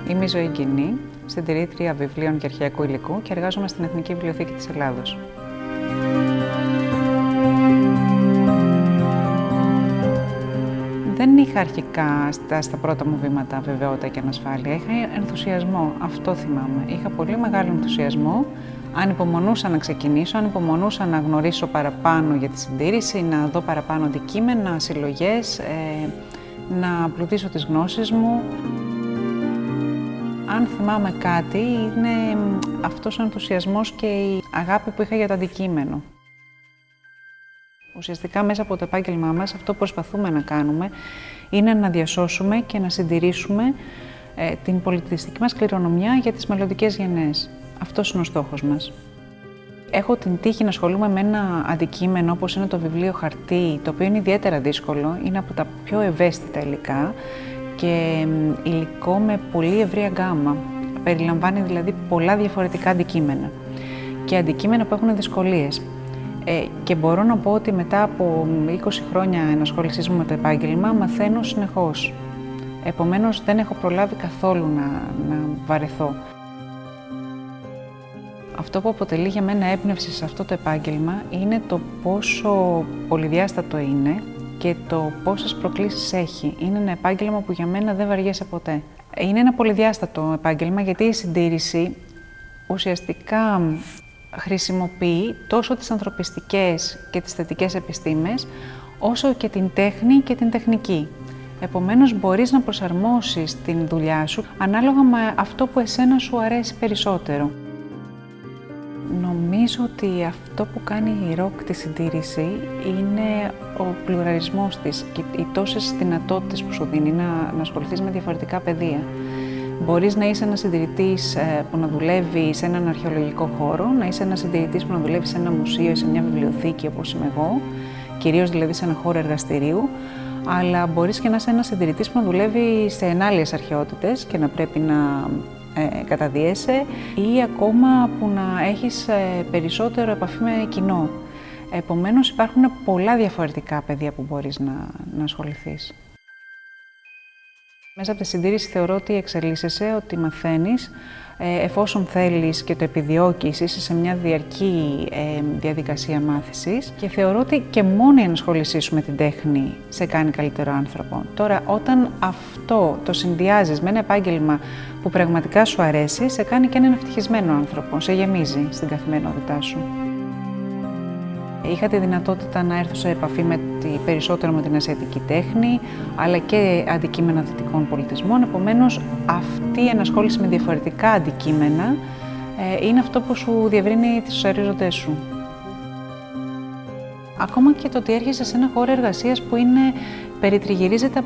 Είμαι η Ζωή Γκινή, συντηρήτρια βιβλίων και αρχαιακού υλικού και εργάζομαι στην Εθνική Βιβλιοθήκη της Ελλάδος. Δεν είχα αρχικά στα πρώτα μου βήματα βεβαιότητα και ανασφάλεια. Είχα ενθουσιασμό, αυτό θυμάμαι. Είχα πολύ μεγάλο ενθουσιασμό. Ανυπομονούσα να ξεκινήσω, ανυπομονούσα να γνωρίσω παραπάνω για τη συντήρηση, να δω παραπάνω αντικείμενα, συλλογές, να πλουτίσω τις γνώσεις μου. Αν θυμάμαι κάτι, είναι αυτός ο ενθουσιασμός και η αγάπη που είχα για το αντικείμενο. Ουσιαστικά μέσα από το επάγγελμά μας, αυτό που προσπαθούμε να κάνουμε είναι να διασώσουμε και να συντηρήσουμε την πολιτιστική μας κληρονομιά για τις μελλοντικές γενναίες. Αυτός είναι ο στόχος μας. Έχω την τύχη να ασχολούμαι με ένα αντικείμενο όπως είναι το βιβλίο χαρτί, το οποίο είναι ιδιαίτερα δύσκολο, είναι από τα πιο ευαίσθητα υλικά και υλικό με πολύ ευρία γκάμα. Περιλαμβάνει δηλαδή πολλά διαφορετικά αντικείμενα και αντικείμενα που έχουν δυσκολίες. Και μπορώ να πω ότι μετά από 20 χρόνια ενασχόλησής μου με το επάγγελμα μαθαίνω συνεχώς. Επομένως δεν έχω προλάβει καθόλου να βαρεθώ. Αυτό που αποτελεί για μένα έμπνευση σε αυτό το επάγγελμα είναι το πόσο πολυδιάστατο είναι και το πόσες προκλήσεις έχει. Είναι ένα επάγγελμα που για μένα δεν βαριέσαι ποτέ. Είναι ένα πολυδιάστατο επάγγελμα γιατί η συντήρηση ουσιαστικά χρησιμοποιεί τόσο τις ανθρωπιστικές και τις θετικές επιστήμες, όσο και την τέχνη και την τεχνική. Επομένως, μπορείς να προσαρμόσεις την δουλειά σου ανάλογα με αυτό που εσένα σου αρέσει περισσότερο. Νομίζω ότι αυτό που κάνει η ροκ τη συντήρηση είναι ο πλουραλισμός της και οι τόσες δυνατότητες που σου δίνει να ασχοληθείς με διαφορετικά πεδία. Μπορείς να είσαι ένας συντηρητής που να δουλεύει σε έναν αρχαιολογικό χώρο, να είσαι ένας συντηρητής που να δουλεύει σε ένα μουσείο ή σε μια βιβλιοθήκη όπως είμαι εγώ, κυρίως δηλαδή σε ένα χώρο εργαστηρίου, αλλά μπορείς και να είσαι ένας συντηρητής που να δουλεύει σε ενάλιες αρχαιότητες και να πρέπει να καταδίεσαι ή ακόμα που να έχεις περισσότερο επαφή με κοινό. Επομένως υπάρχουν πολλά διαφορετικά πεδία που μπορείς να ασχοληθείς. Μέσα από τη συντήρηση θεωρώ ότι εξελίσσεσαι, ότι μαθαίνεις, εφόσον θέλεις και το επιδιώκεις, είσαι σε μια διαρκή διαδικασία μάθησης και θεωρώ ότι και μόνο η ενασχόλησή σου με την τέχνη σε κάνει καλύτερο άνθρωπο. Τώρα, όταν αυτό το συνδυάζεις με ένα επάγγελμα που πραγματικά σου αρέσει, σε κάνει και έναν ευτυχισμένο άνθρωπο, σε γεμίζει στην καθημερινότητά σου. Είχα τη δυνατότητα να έρθω σε επαφή περισσότερο με την ασιατική τέχνη, αλλά και αντικείμενα δυτικών πολιτισμών. Επομένως, αυτή η ενασχόληση με διαφορετικά αντικείμενα είναι αυτό που σου διευρύνει τις ορίζοντές σου. Ακόμα και το ότι έρχεσαι σε ένα χώρο εργασίας που περιτριγυρίζεται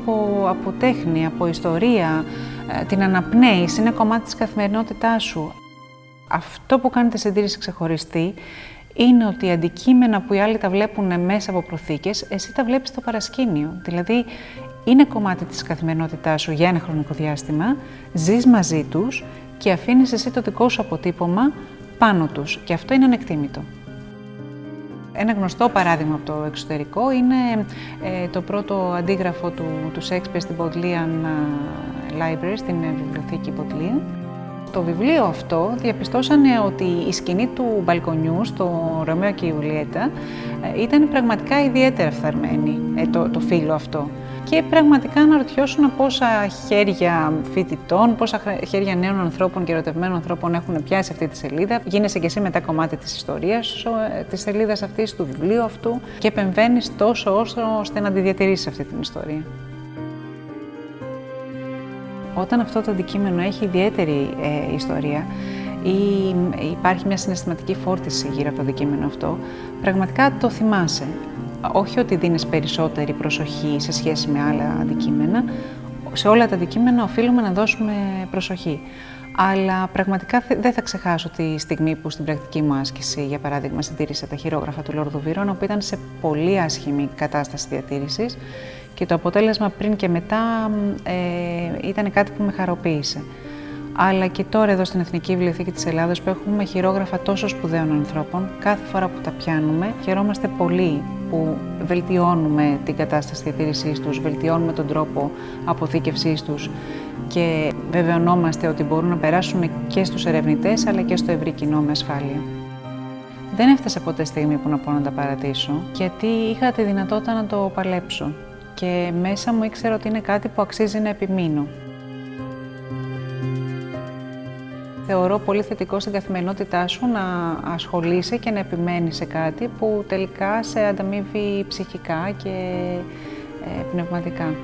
από τέχνη, από ιστορία, την αναπνέεις, είναι κομμάτι της καθημερινότητάς σου. Αυτό που κάνει τη συντήρηση ξεχωριστή είναι ότι οι αντικείμενα που οι άλλοι τα βλέπουν μέσα από προθήκες, εσύ τα βλέπεις στο παρασκήνιο. Δηλαδή, είναι κομμάτι της καθημερινότητάς σου για ένα χρονικό διάστημα, ζεις μαζί τους και αφήνεις εσύ το δικό σου αποτύπωμα πάνω τους. Και αυτό είναι ανεκτήμητο. Ένα γνωστό παράδειγμα από το εξωτερικό είναι το πρώτο αντίγραφο του Shakespeare στην Bodleian Library, στην βιβλιοθήκη Bodleian. Στο βιβλίο αυτό διαπιστώσανε ότι η σκηνή του μπαλκονιού στο Ρωμαίο και η Ιουλιέτα ήταν πραγματικά ιδιαίτερα φθαρμένη, το φύλλο αυτό. Και πραγματικά αναρωτιώσουν πόσα χέρια φοιτητών, πόσα χέρια νέων ανθρώπων και ερωτευμένων ανθρώπων έχουν πιάσει αυτή τη σελίδα. Γίνεσαι και εσύ μετά κομμάτι της ιστορίας της σελίδας αυτής, του βιβλίου αυτού και επεμβαίνεις τόσο ώστε να τη διατηρήσεις αυτή την ιστορία. Όταν αυτό το αντικείμενο έχει ιδιαίτερη ιστορία ή υπάρχει μια συναισθηματική φόρτιση γύρω από το αντικείμενο αυτό, πραγματικά το θυμάσαι. Όχι ότι δίνεις περισσότερη προσοχή σε σχέση με άλλα αντικείμενα, σε όλα τα αντικείμενα οφείλουμε να δώσουμε προσοχή. Αλλά πραγματικά δεν θα ξεχάσω τη στιγμή που στην πρακτική μου άσκηση, για παράδειγμα, συντήρησα τα χειρόγραφα του Λόρδου Βυρώνα, που ήταν σε πολύ άσχημη κατάσταση διατήρησης και το αποτέλεσμα πριν και μετά ήταν κάτι που με χαροποίησε. αλλά και τώρα εδώ στην Εθνική Βιβλιοθήκη της Ελλάδας που έχουμε χειρόγραφα τόσο σπουδαίων ανθρώπων, κάθε φορά που τα πιάνουμε χαιρόμαστε πολύ που βελτιώνουμε την κατάσταση διατήρησής τους, βελτιώνουμε τον τρόπο αποθήκευσής τους και βεβαιωνόμαστε ότι μπορούν να περάσουν και στους ερευνητές αλλά και στο ευρύ κοινό με ασφάλεια. Δεν έφτασε ποτέ στιγμή που να πω να τα παρατήσω, γιατί είχα τη δυνατότητα να το παλέψω και μέσα μου ήξερα ότι είναι κάτι που αξίζει να επιμείνω. Θεωρώ πολύ θετικό στην καθημερινότητά σου να ασχολείσαι και να επιμένεις σε κάτι που τελικά σε ανταμείβει ψυχικά και πνευματικά.